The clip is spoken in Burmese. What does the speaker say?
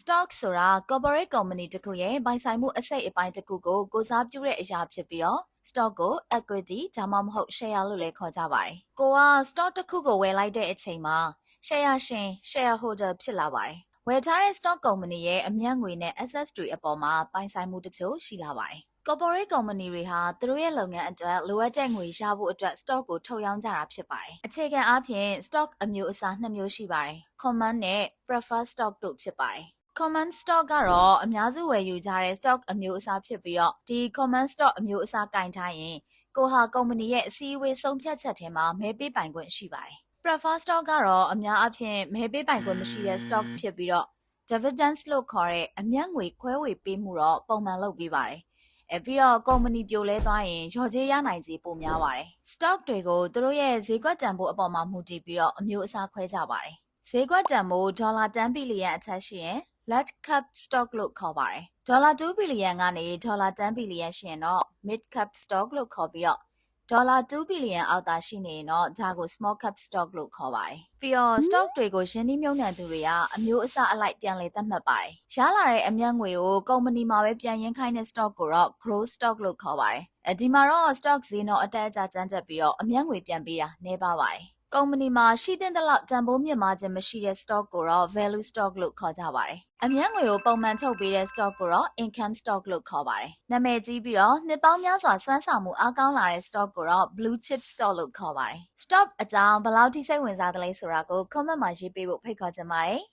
Stock ဆိုတာ corporate company တစ်ခုရဲ့ပိုင်ဆိုင်မှုအစိတ်အပိုင်းတစ်ခုကိုကိုစားပြုတဲ့အရာဖြစ်ပြီးတော့ stock ကို equity ဒါမှမဟုတ် share လို့လည်းခေါ်ကြပါတယ်။ကိုက stock တစ်ခုကိုဝယ်လိုက်တဲ့အချိန်မှာ share ရှင် shareholder ဖြစ်လာပါတယ်။ဝယ်ထားတဲ့ stock company ရဲ့အမြတ်ငွေနဲ့ assets တွေအပေါ်မှာပိုင်ဆိုင်မှုတချို့ရှိလာပါတယ်။ corporate company တွေဟာသူတို့ရဲ့လုပ်ငန်းအတွက်လိုအပ်တဲ့ငွေရဖို့အတွက် stock ကိုထုတ်ရောင်းကြတာဖြစ်ပါတယ်။အခြေခံအားဖြင့် stock အမျိုးအစား2မျိုးရှိပါတယ်။ common နဲ့ preferred stock တို့ဖြစ်ပါတယ်။ common stock ကတော့အများစုဝယ်ယူကြတဲ့ stock အမျိုးအစားဖြစ်ပြီးတော့ဒီ common stock အမျိုးအစားကင်ထားရင်ကိုဟာ company ရဲ့အစည်းအဝေးဆုံးဖြတ်ချက်ထဲမှာမဲပေးပိုင်ခွင့်ရှိပါတယ်။ preferred stock ကတော့အများအပြားမဲပေးပိုင်ခွင့်မရှိတဲ့ stock ဖြစ်ပြီးတော့ dividends လို့ခေါ်တဲ့အမြတ်ငွေခွဲဝေပေးမှုတော့ပုံမှန်လုပ်ပေးပါတယ်။ပြီးတော့ company ပြိုလဲသွားရင်လျော်ကြေးရနိုင်ခြေပိုများပါတယ်။ stock တွေကိုသူတို့ရဲ့ဈေးကွက်တန်ဖိုးအပေါ်မှာမူတည်ပြီးတော့အမျိုးအစားခွဲကြပါတယ်။ဈေးကွက်တန်ဖိုးဒေါ်လာ10ဘီလီယံအထက်ရှိရင် large cap stock လို့ခေါ်ပါတယ်။ဒေါ်လာ2ဘီလီယံကနေဒေါ်လာ10ဘီလီယံရှိရင်တော့ mid cap stock လို့ခေါ်ပြီးတော့ဒေါ်လာ2ဘီလီယံအောက်သာရှိနေရင်တော့ဒါကို small cap stock လို့ခေါ်ပါတယ်။ပြီးတော့ stock တွေကိုရင်းနှီးမြှုပ်နှံသူတွေကအမျိုးအစားအလိုက်ပြန်လည်သတ်မှတ်ပါတယ်။ရလာတဲ့အမြတ်ငွေကိုကုမ္ပဏီမှာပဲပြန်ရင်းခိုင်းတဲ့ stock ကိုတော့ growth stock လို့ခေါ်ပါတယ်။ဒီမှာတော့ stock ဈေးနှုန်းအတက်အကျကျန်းတက်ပြီးတော့အမြတ်ငွေပြန်ပေးတာနည်းပါးပါတယ်။ကုမ္ပဏီမှာရှိတဲ့လောက်တန်ဖိုးမြင့်မားခြင်းမရှိတဲ့ stock ကိုတော့ value stock လို့ခေါ်ကြပါတယ်။အမြတ်ငွေကိုပုံမှန်ထုတ်ပေးတဲ့ stock ကိုတော့ income stock လို့ခေါ်ပါတယ်။နာမည်ကြီးပြီးတော့နှစ်ပေါင်းများစွာစွမ်းဆောင်မှုအားကောင်းလာတဲ့ stock ကိုတော့ blue chip stock လို့ခေါ်ပါတယ်။ stock အကြောင်းဘယ်လောက်ထိစိတ်ဝင်စားသလဲဆိုတာကို comment မှာရေးပေးဖို့ဖိတ်ခေါ်ချင်ပါတယ်။